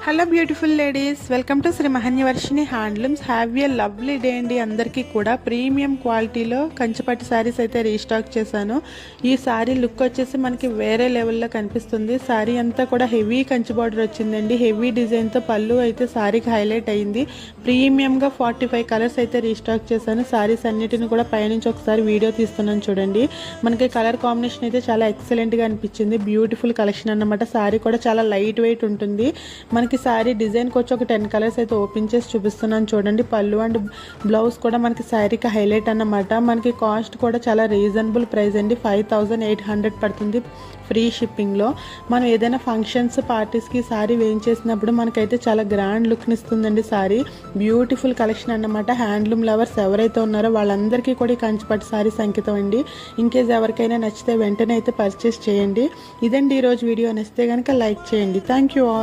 Hello beautiful ladies, welcome to Shri Mahanyavarshini handlooms. Have a lovely day అండి. అందరికీ కూడా premium క్వాలిటీలో కంచిపట్టు శారీస్ అయితే రీస్టాక్ చేశాను. ఈ శారీ లుక్ వచ్చేసి మనకి వేరే లెవెల్లో కనిపిస్తుంది. శారీ అంతా కూడా హెవీ కంచి బార్డర్ వచ్చిందండి. హెవీ డిజైన్తో పళ్ళు అయితే శారీకి హైలైట్ అయింది. ప్రీమియంగా 45 కలర్స్ అయితే రీస్టాక్ చేశాను. శారీస్ అన్నిటిని కూడా పైనుంచి ఒకసారి వీడియో తీస్తున్నాను చూడండి. మనకి కలర్ కాంబినేషన్ అయితే చాలా ఎక్సలెంట్గా అనిపించింది. బ్యూటిఫుల్ కలెక్షన్ అన్నమాట. శారీ కూడా చాలా లైట్ వెయిట్ ఉంటుంది. మనకి శారీ డిజైన్కి వచ్చి ఒక 10 కలర్స్ అయితే ఓపెన్ చేసి చూపిస్తున్నాను చూడండి. పళ్ళు అండ్ బ్లౌజ్ కూడా మనకి శారీకి హైలైట్ అన్నమాట. మనకి కాస్ట్ కూడా చాలా రీజనబుల్ ప్రైస్ అండి. 5800 పడుతుంది ఫ్రీ షిప్పింగ్లో. మనం ఏదైనా ఫంక్షన్స్ పార్టీస్కి శారీ వేయించేసినప్పుడు మనకైతే చాలా గ్రాండ్ లుక్ని ఇస్తుందండి శారీ. బ్యూటిఫుల్ కలెక్షన్ అన్నమాట. హ్యాండ్లూమ్ లవర్స్ ఎవరైతే ఉన్నారో వాళ్ళందరికీ కూడా ఈ కంచిపట్టు శారీస్ అంకితం అండి. ఇన్కేస్ ఎవరికైనా నచ్చితే వెంటనే అయితే పర్చేస్ చేయండి. ఇదండి ఈరోజు వీడియో. నచ్చితే కనుక లైక్ చేయండి. Thank you all.